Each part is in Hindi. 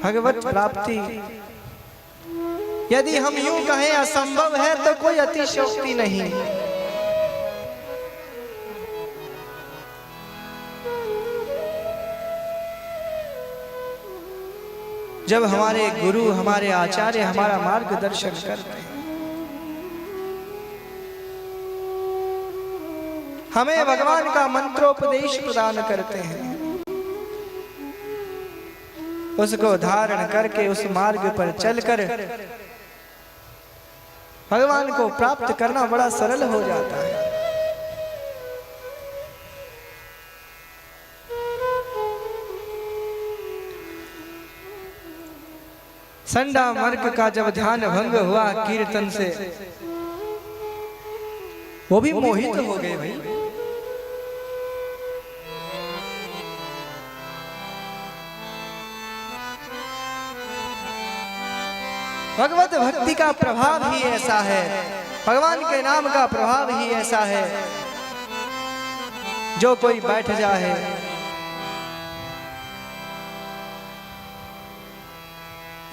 भगवत प्राप्ति यदि हम यूं कहें असंभव है तो कोई अतिशयोक्ति नहीं। जब हमारे गुरु हमारे आचार्य हमारा मार्गदर्शन करते हैं, हमें भगवान का मंत्रोपदेश प्रदान करते हैं, उसको धारण करके उस मार्ग पर चलकर भगवान को प्राप्त करना बड़ा सरल हो जाता है। संडा मर्ग का जब ध्यान भंग हुआ कीर्तन से, वो भी मोहित हो गए भाई। भगवत भक्ति का प्रभाव ही ऐसा है, भगवान के नाम का प्रभाव ही ऐसा है, जो कोई बैठ जाए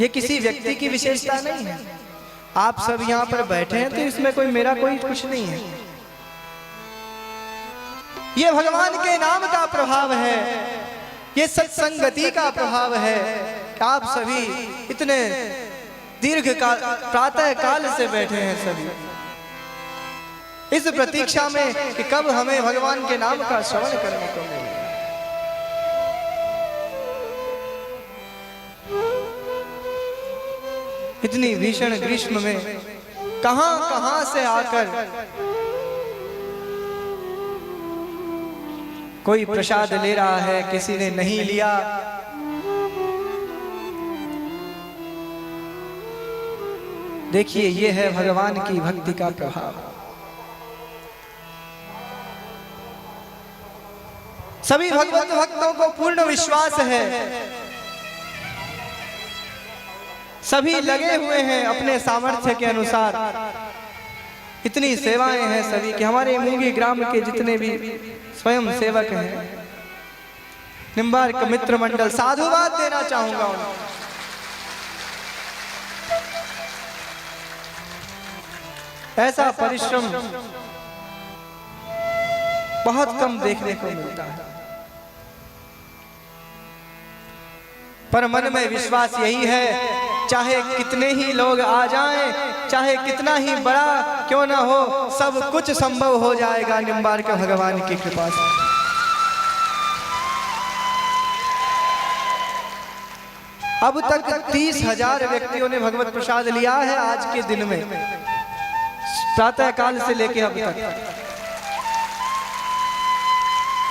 ये किसी व्यक्ति की विशेषता नहीं है। आप सब यहाँ पर बैठे हैं तो इसमें कोई मेरा कोई कुछ नहीं है, ये भगवान के नाम का प्रभाव है, ये सत्संगति का प्रभाव है कि आप सभी इतने दीर्घ काल प्रातः काल से बैठे हैं सभी इस प्रतीक्षा में कि कब हमें भगवान के नाम का श्रवण करने को मिले। इतनी भीषण ग्रीष्म में कहां से आकर कोई प्रसाद ले रहा है, किसी ने नहीं लिया। देखिए ये है भगवान की भक्ति का प्रभाव। सभी भगवत भक्तों को पूर्ण विश्वास है, सभी लगे हुए हैं अपने सामर्थ्य के अनुसार। इतनी सेवाएं हैं सभी कि हमारे मूंगी ग्राम के जितने भी स्वयं सेवक हैं, निम्बार्क मित्र मंडल, साधुवाद देना चाहूंगा उनको। ऐसा परिश्रम बहुत कम देखने को मिलता है, पर मन में विश्वास यही है, चाहे कितने ही लोग आ जाएं, चाहे कितना ही बड़ा क्यों ना हो, सब कुछ संभव हो जाएगा निम्बार्क भगवान की कृपा से। अब तक 30,000 व्यक्तियों ने भगवत प्रसाद लिया है आज के दिन में, प्रातः काल से लेके अब तक।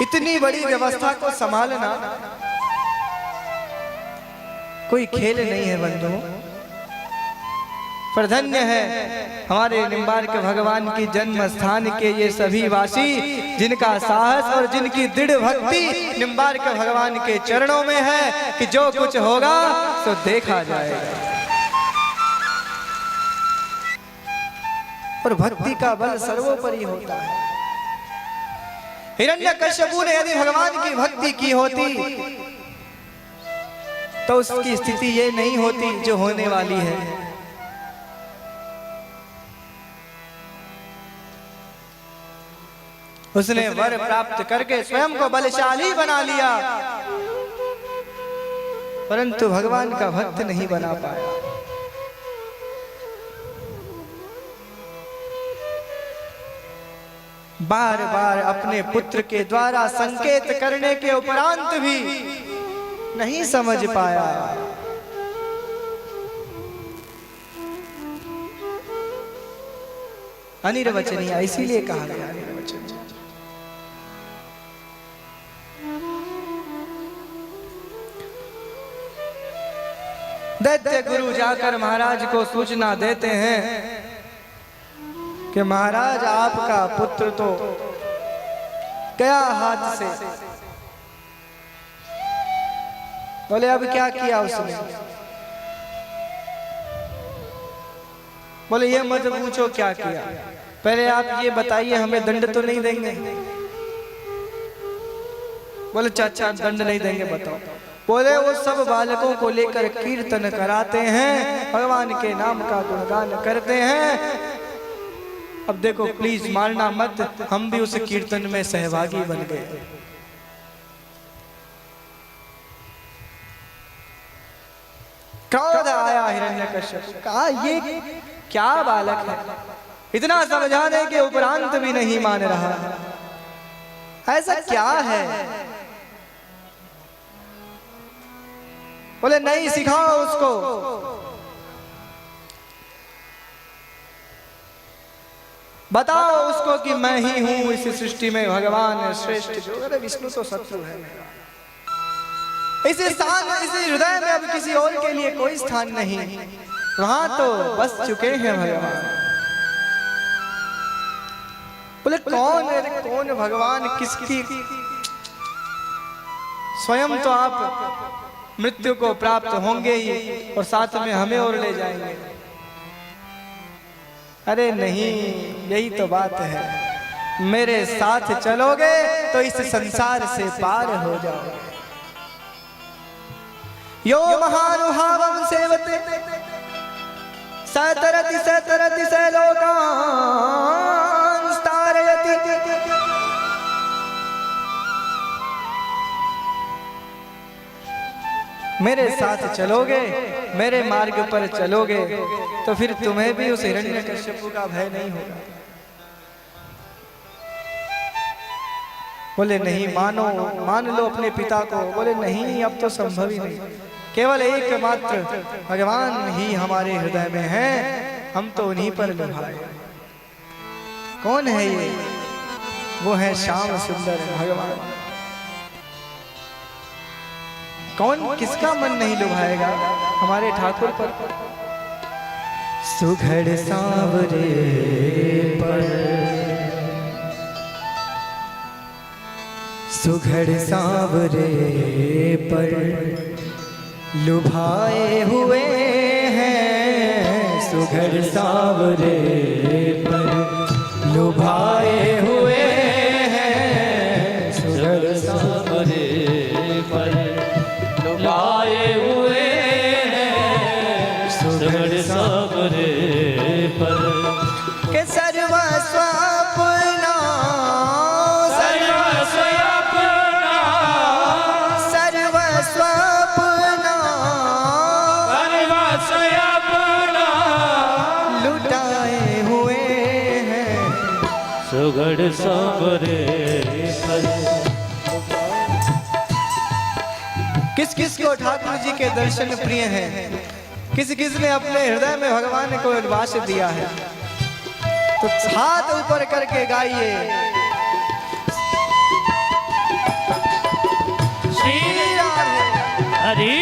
इतनी बड़ी व्यवस्था को संभालना कोई खेल नहीं है बंधुओं, पर धन्य है हमारे निम्बार्क भगवान की जन्म स्थान के ये सभी वासी, जिनका साहस और जिनकी दृढ़ भक्ति निम्बार्क भगवान के चरणों में है कि जो कुछ होगा तो देखा जाएगा। और भक्ति का बल सर्वोपरि होता है। हिरण्यकश्यपु ने यदि भगवान की भक्ति की होती तो उसकी स्थिति ये नहीं होती जो होने वाली है। उसने वर प्राप्त करके स्वयं को बलशाली बना लिया, परंतु भगवान का भक्त नहीं बना पाया। बार बार अपने पुत्र के द्वारा संकेत करने के उपरांत भी नहीं समझ पाया। अनिर्वचनीय इसीलिए कहा गया अनिर्वचनीय। दैत्य गुरु जाकर महाराज को सूचना देते हैं कि महाराज आपका पुत्र तो गया हाथ से। बोले अब क्या किया उसने? बोले ये मत पूछो क्या किया, पहले आप ये बताइए हमें दंड तो नहीं देंगे? बोले चाचा दंड नहीं देंगे, बताओ। बोले वो सब बालकों को लेकर कीर्तन कराते हैं, भगवान के नाम का गुणगान करते हैं। अब देखो प्लीज मारना मत, हम भी उस कीर्तन में सहभागी बन गए। क्रोध आया हिरण्यकश्यप, कहा ये क्या बालक है, इतना समझाने के उपरांत भी नहीं मान रहा, ऐसा क्या है? बोले नहीं, सिखाओ उसको। बताओ उसको कि मैं ही हूं इस सृष्टि में भगवान श्रेष्ठ। जो अरे विष्णु तो शत्रु है, इस हृदय में अब किसी और के लिए कोई स्थान नहीं, वहां तो बस चुके हैं भगवान। बोले कौन भगवान किसकी? स्वयं तो आप मृत्यु को प्राप्त होंगे ही और साथ में हमें और ले जाएंगे। अरे नहीं, यही तो बात है, मेरे साथ चलोगे तो इस संसार से पार हो जाओगे। यो महानुभावं सेवते सतरति सलोकान् स्तारयति। मेरे साथ चलोगे, मेरे मार्ग पर चलोगे तो फिर तुम्हें भी उस हिरण्यकश्यप का भय नहीं होगा। बोले नहीं, मान लो अपने पिता को। बोले नहीं, अब तो संभव ही नहीं, केवल एकमात्र भगवान ही हमारे हृदय में हैं, हम तो उन्हीं पर लुभाए। कौन है ये? वो है श्याम सुंदर भगवान। कौन, किसका मन नहीं लुभाएगा हमारे ठाकुर पर? सुघड़ सांवरे पर, सुघड़ सांवरे पर लुभाए हुए हैं, सुघड़ सांवरे पर लुभाए हुए हैं, सुघड़ सांवरे पर लुभाए हुए हैं, सुघड़ सांवरे पर। के सर्वस्व अपना, सर्वस्व अपना, सर्वस्व अपना, सर्वस्व अपना लुटाए हुए हैं, सुघड़ सांवरे पर। किस किस को ठाकुर जी के दर्शन प्रिय हैं? किस किस ने अपने हृदय में भगवान को वास दिया है? तो हाथ ऊपर करके गाइए, श्री राधे हरि।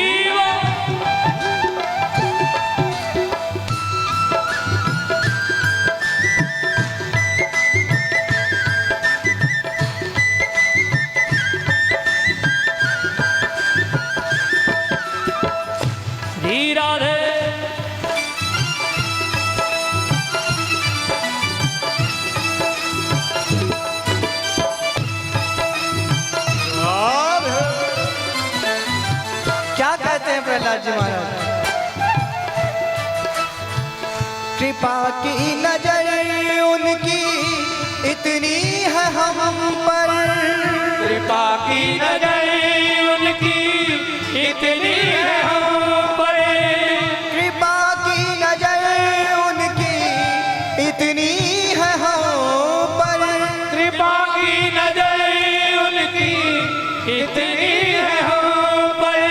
प्रहलाद जी महाराज, कृपा की नजर उनकी इतनी है हम पर, कृपा की नजर उनकी इतनी है हम पर, कृपा की नजर उनकी इतनी है हम पर, कृपा की नजर उनकी इतनी है हम पर,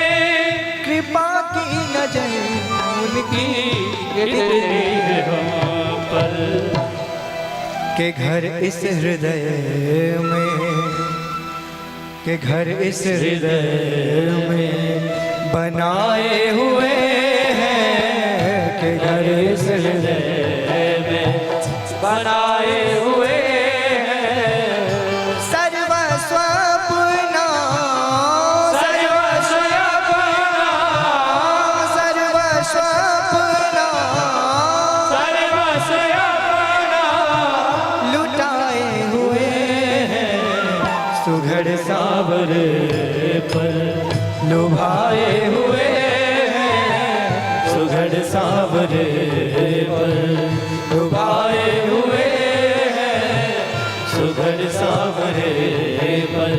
कृपा की नजर उनकी इतनी है हम पर। के घर इस हृदय में, के घर इस हृदय में बनाए हुए हैं, के घर इस हृदय में बनाए हुए हैं, सर्वस्व अपना, सर्वस्व अपना, सर्वस्व अपना, सर्वस्व अपना लुटाए हुए हैं, सुघड़ सांवरे पर लुभाए हुए हैं सुघड़ सांवरे पर, लुभाए हुए हैं सुघड़ सांवरे पर,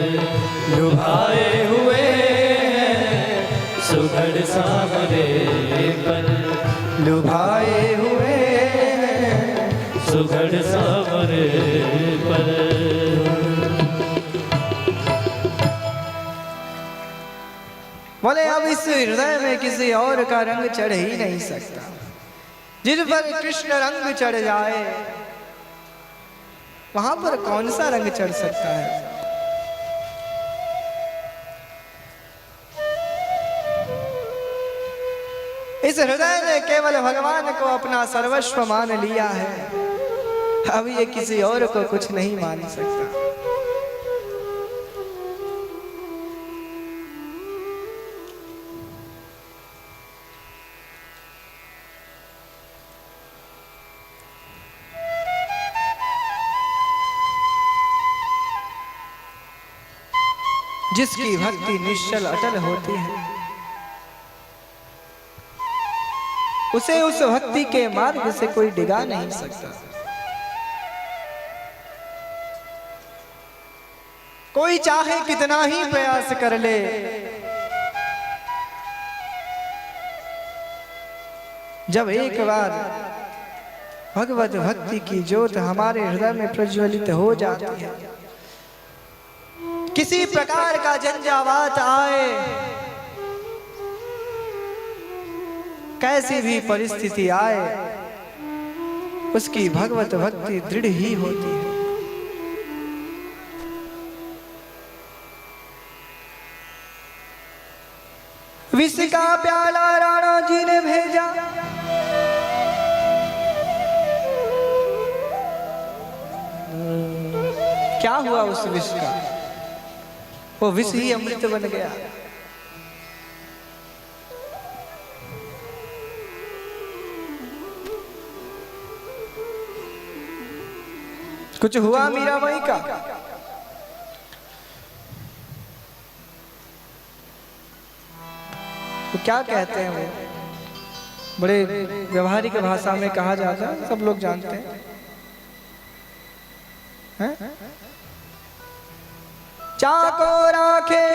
लुभाए हुए हैं सुघड़ सांवरे पर, लुभाए हुए हैं सुघड़ सांवरे पर। बोले अब इस हृदय में किसी और का रंग चढ़ ही नहीं सकता। जिस पर कृष्ण रंग चढ़ जाए वहां पर कौन सा रंग चढ़ सकता है। इस हृदय ने केवल भगवान को अपना सर्वस्व मान लिया है। अब ये किसी और को कुछ नहीं मान सकता। जिसकी भक्ति निश्चल अटल होती है उसे उस भक्ति के मार्ग से कोई डिगा नहीं सकता। कोई चाहे कितना ही प्रयास कर ले, जब एक बार भगवत भक्ति की ज्योत हमारे हृदय में प्रज्वलित हो जाती है, किसी प्रकार का झंझावात आए, कैसी भी परिस्थिति आए, उसकी भगवत भक्ति दृढ़ ही होती है। विष का प्याला राणा जी ने भेजा, क्या हुआ उस विष का? वो विष ही अमृत बन गया। कुछ हुआ मीराबाई का? तो क्या कहते हैं वो, बड़े व्यवहारिक भाषा में कहा जाता है, सब लोग जानते हैं, हैं? चाको राखे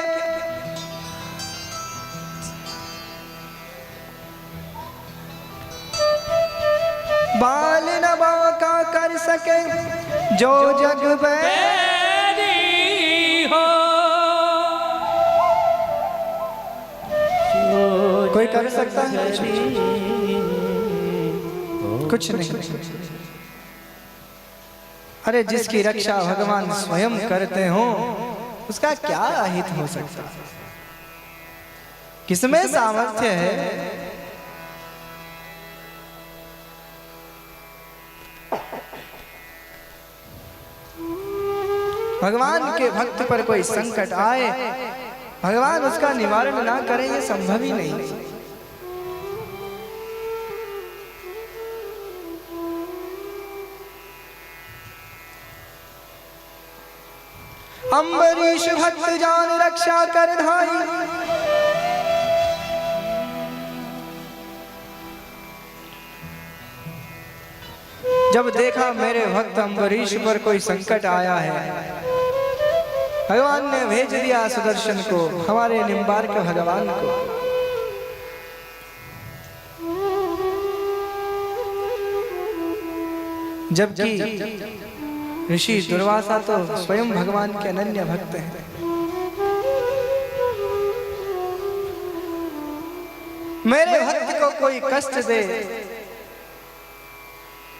बाल न बाका कर सके जो जग बैरी हो। कोई कर सकता है? कुछ नहीं। अरे जिसकी रक्षा भगवान स्वयं करते हो उसका क्या अहित हो सकता? किसमें सामर्थ्य है? भगवान के भक्त पर कोई संकट आए, भगवान उसका निवारण ना करें, ये संभव ही नहीं। अम्बरीश भक्त जान रक्षा कर धाई, जब देखा मेरे भक्त अम्बरीश पर कोई संकट आया है, भगवान ने भेज दिया सुदर्शन को, हमारे निम्बार्क भगवान को। जबकि ऋषि दुर्वासा तो स्वयं भगवान के अनन्य भक्त हैं। मेरे भक्त को कोई कष्ट दे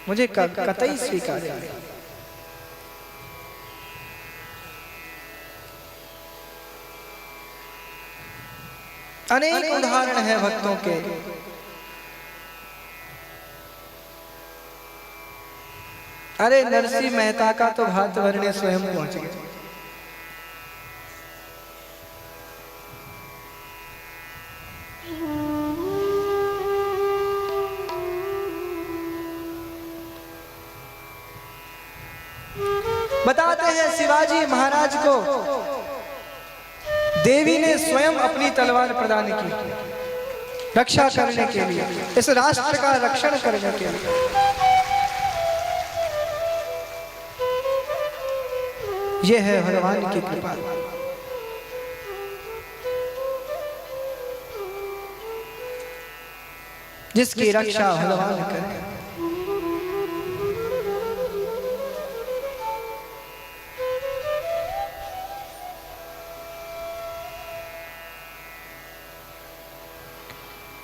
मुझे कतई स्वीकार नहीं। अनेक उदाहरण हैं भक्तों के। अरे नरसिंह मेहता का तो भात भरने स्वयं पहुंच गए। बताते हैं शिवाजी महाराज को देवी ने स्वयं अपनी तलवार प्रदान की रक्षा करने के लिए, इस राष्ट्र का रक्षण करने के लिए। यह है भगवान की कृपा। जिसकी रक्षा भगवान करे।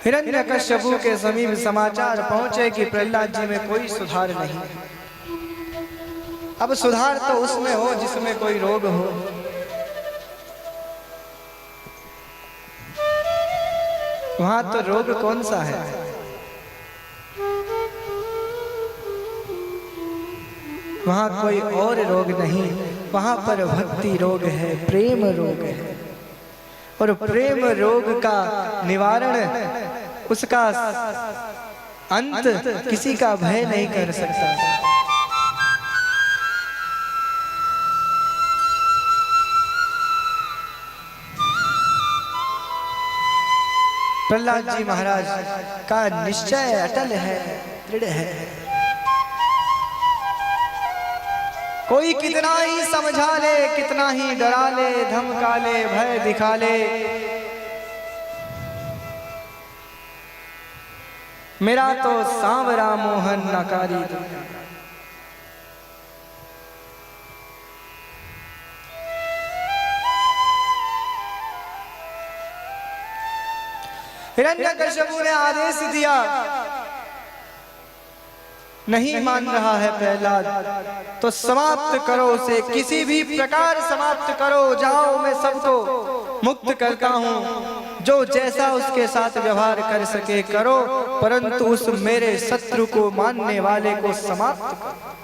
हिरण्यकश्यपु के समीप समाचार पहुंचे कि प्रहलाद जी में कोई सुधार नहीं। अब सुधार तो उसमें हो जिसमें कोई रोग हो। वहां तो रोग कौन सा है? वहां कोई और रोग नहीं, वहां पर भक्ति रोग है, प्रेम रोग है। और प्रेम रोग का निवारण, उसका अंत किसी का भय नहीं कर सकता। प्रहलाद जी महाराज का निश्चय अटल है, दृढ़ है। कोई कितना ही समझा ले, कितना ही डरा ले, धमका ले, भय दिखा ले, मेरा तो सांवरा मोहन नकारी। हिरण्यकश्यपु ने आदेश दिया, नहीं मान रहा है प्रहलाद, तो समाप्त करो उसे, किसी भी प्रकार समाप्त करो। जाओ, मैं सबको मुक्त करता हूं, जो जैसा उसके साथ व्यवहार कर सके करो, परंतु उस मेरे शत्रु को, मानने वाले को समाप्त करो।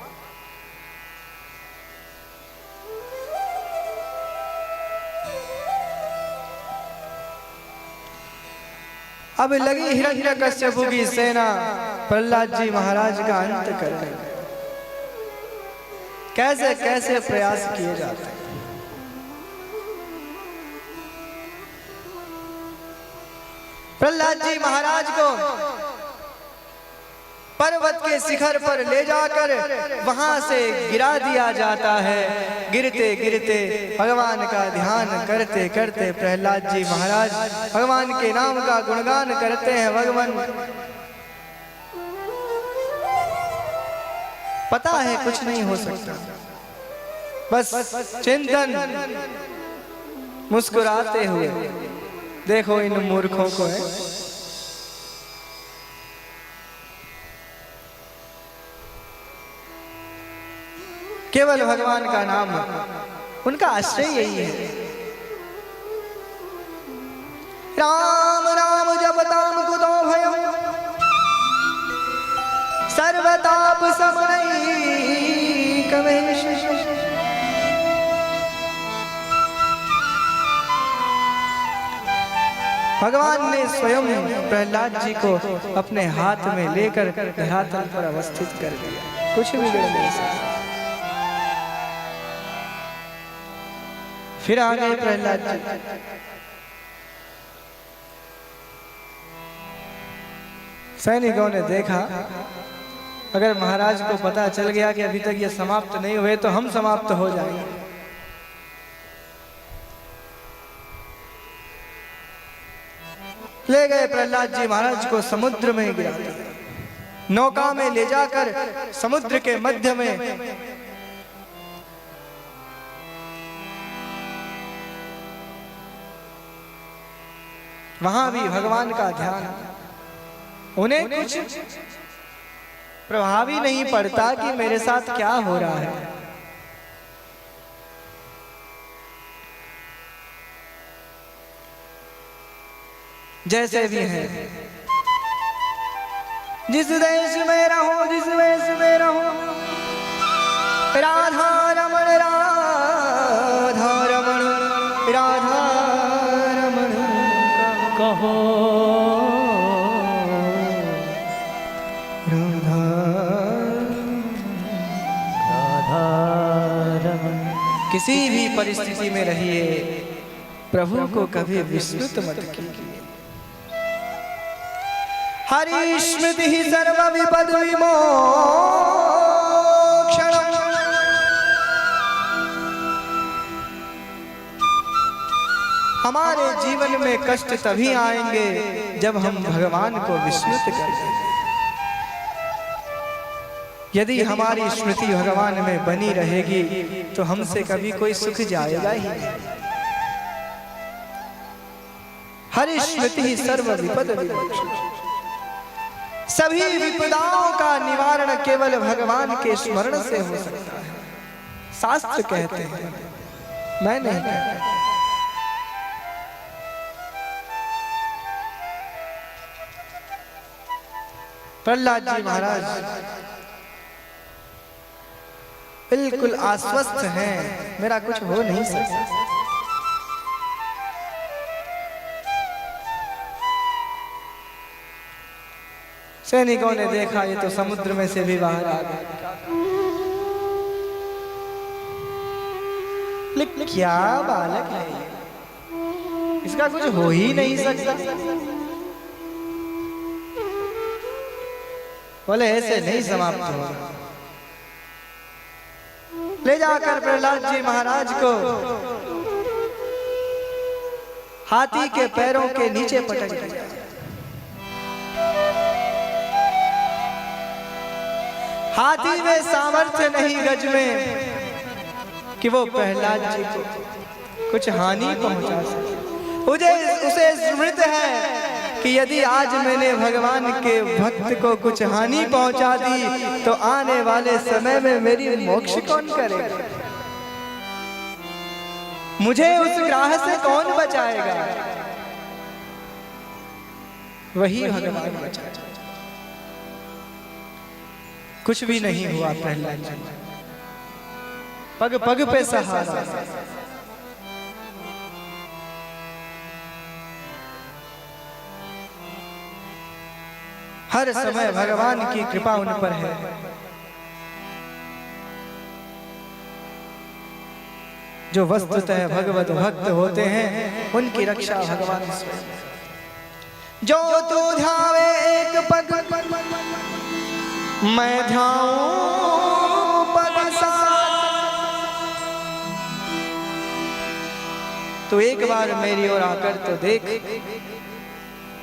अब लगी हिरण्यकश्यपु की सेना प्रहलाद जी महाराज का अंत करने। कैसे कैसे प्रयास किए जाते हैं। प्रहलाद जी महाराज को पर्वत के शिखर पर ले जाकर वहां से गिरा दिया जाता है। गिरते गिरते भगवान का ध्यान करते करते प्रहलाद जी महाराज भगवान के नाम का गुणगान करते हैं। भगवान पता है कुछ नहीं हो सकता, बस चिंतन, मुस्कुराते हुए देखो इन मूर्खों को है। केवल भगवान का नाम, उनका आश्रय यही है। राम राम जपताम कुतो भयो, सर्वताप समनैकमेष। भगवान ने स्वयं प्रहलाद जी को अपने हाथ में लेकर धरातल पर अवस्थित कर दिया, कुछ भी बिगड़ नहीं सका। फिर आ गए प्रहलाद जी। सैनिकों ने देखा, अगर महाराज को पता चल गया कि अभी तक ये समाप्त नहीं हुए तो हम समाप्त हो जाएंगे। ले गए प्रहलाद जी महाराज को समुद्र में गिरा दिया। नौका में ले जाकर समुद्र के मध्य में वहां भी भगवान का ध्यान। उन्हें कुछ प्रभाव ही नहीं पड़ता कि मेरे साथ क्या हो रहा है। जैसे भी है, जिस देश में रहो, जिस वेश में रहो, राधा रमण राधा रमण राधा रमण कहो। राधा राधा रमण। किसी भी परिस्थिति में रहिए, प्रभु को कभी विस्मृत मत कीजिए। हरि स्मृति ही सर्व विपद विमोक्षणम्। हमारे जीवन में कष्ट तभी आएंगे जब हम भगवान को विस्मृत कर देंगे। यदि हमारी स्मृति भगवान में बनी रहेगी तो हमसे कभी कोई सुख जाएगा ही नहीं। हरि स्मृति ही सर्व विपद विमोक्षणम्। सभी विपदाओं का निवारण केवल भगवान के स्मरण से हो सकता है। शास्त्र कहते हैं, मैं नहीं कहता। प्रहलाद जी महाराज बिल्कुल आश्वस्त हैं, मेरा कुछ हो नहीं सकता। सैनिकों ने देखा ये तो समुद्र में से भी बाहर आ गया। लेकिन क्या बालक है ये, इसका कुछ हो ही नहीं सकता। बोले ऐसे नहीं समाप्त होगा। ले जाकर प्रहलाद जी महाराज को हाथी के पैरों के नीचे पटक दिया। हाथी में सामर्थ्य नहीं गज में कि वो प्रहलाद जी को कुछ हानि पहुंचा सके। उसे स्मृत है कि यदि आज मैंने भगवान के भक्त को कुछ हानि पहुंचा दी तो आने वाले समय में मेरी मोक्ष कौन करेगा, मुझे उस ग्राह से कौन बचाएगा। वही भगवान बचाएगा। कुछ भी नहीं हुआ प्रहलाद जी, पग पग पे सहारा। हर समय भगवान की कृपा उन पर है। जो वस्तुतः भगवत भक्त होते हैं उनकी रक्षा भगवान स्वयं। जो तू ध्यावे एक पग मैं ध्याऊं पग साथ। तो एक बार मेरी ओर आकर तो देख,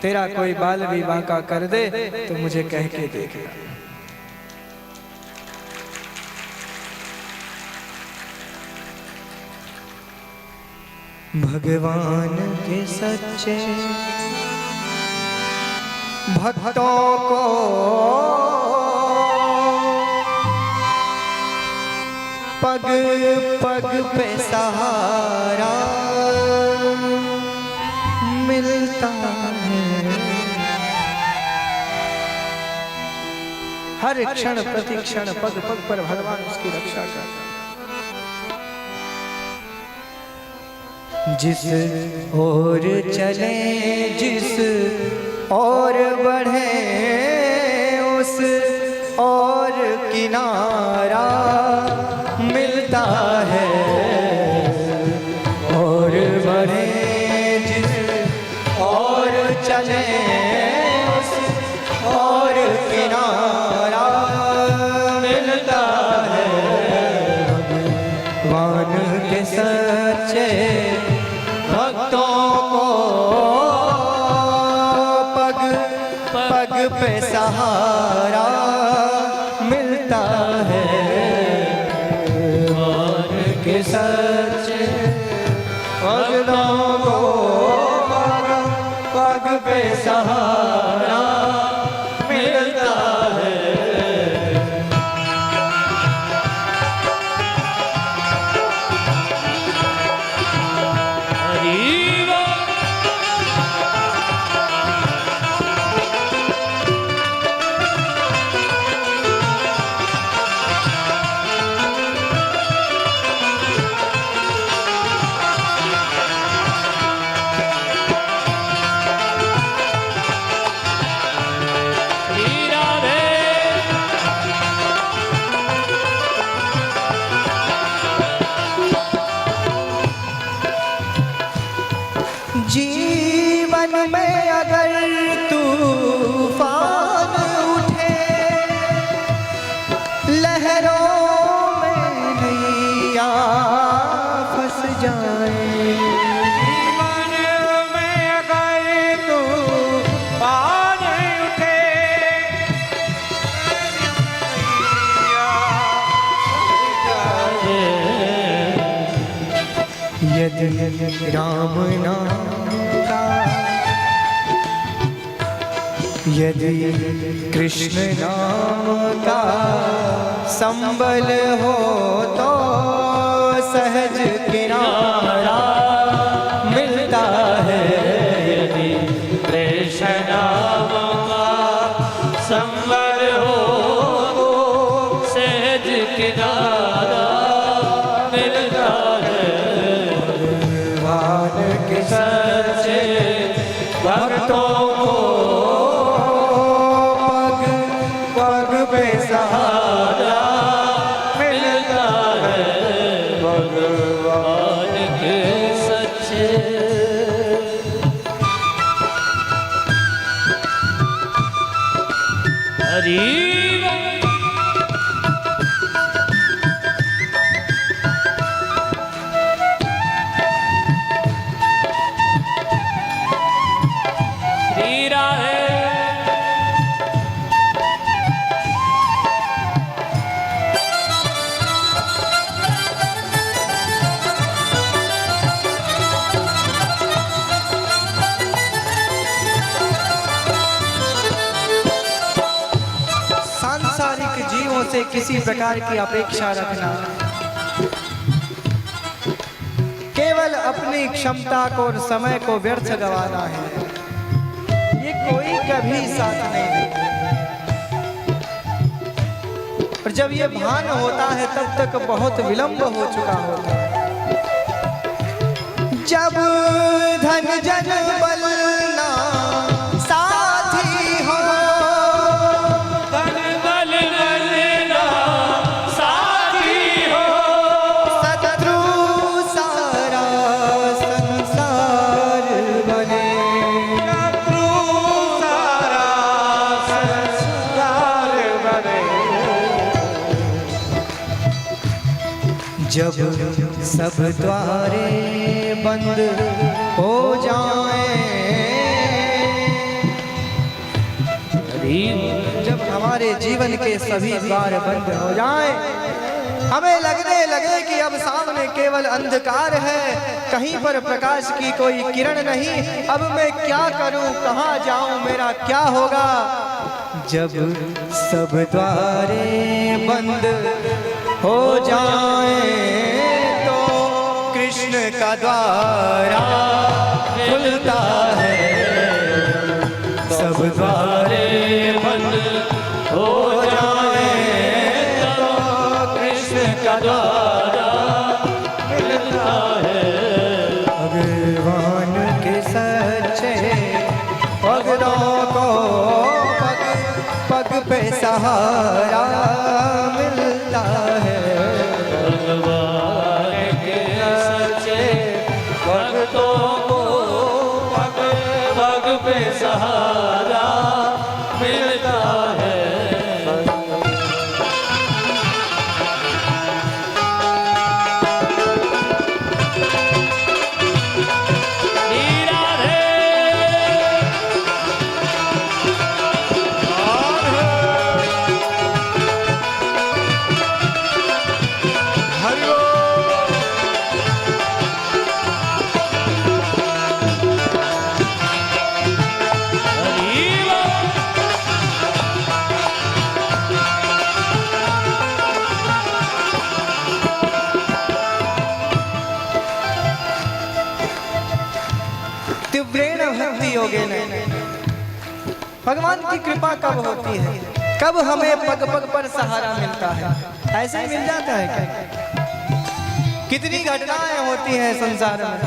तेरा कोई बाल भी बांका कर दे तो मुझे कह के देख। भगवान के सच्चे भक्तों को पग पग पे सहारा मिलता है। हर क्षण प्रति क्षण पग पग पर भगवान उसकी रक्षा करता। जिस ओर चले जिस और बढ़े उस और किनारा मिलता है। और बढ़े जिस और चले उस और किनारा मिलता है। भगवान के सच्चे भक्तों को पग पग पे सहारा मिलता है। भगवान के सच्चे भक्तों को पग पे सहारा मिलता है। यदि राम नाम का, यदि कृष्ण नाम का संबल हो तो सहज किनारा मिलता है। यदि कृष्ण नाम का संबर हो तो सहज किनारा मिलता है। भगवान के सच्चे भक्तों को पग पग पे सहारा मिलता है। भगवान के सच्चे हरि श्री राधे। सांसारिक जीवों से किसी प्रकार की अपेक्षा रखना, केवल अपनी क्षमता को और समय को व्यर्थ गंवाना है, ये कोई कभी साथ नहीं देगा। और जब ये भान होता है तब तक बहुत विलंब हो चुका होता है। जब धन जन बल ना साथी हो, धन बल ना साथी हो, शत्रु सारा संसार बने। शत्रु सारा संसार बने। जब सब द्वारे बंद हो जाएं, जब हमारे जीवन के सभी द्वार बंद हो जाएं, हमें लगने लगे कि अब सामने केवल अंधकार है, कहीं पर प्रकाश की कोई किरण नहीं, अब मैं क्या करूं, कहां जाऊं, मेरा क्या होगा। जब सब द्वारे बंद हो जाएं तो कृष्ण का द्वारा खुलता है। सब द्वारे बंद हो जाए तो कृष्ण का द्वारा मिलता है। भगवान के सच्चे भक्तों को पग पग पे सहारा मिलता है। भगवान के सच्चे भक्तों को पग पग पे सहारा मिलता है। श्री राधे। तीव्रेण भक्ति योगेन, भगवान की कृपा कब होती है, कब हमें पग पग पर सहारा मिलता है, ऐसे ही मिल जाता है क्या? कितनी घटनाएं होती हैं संसार में।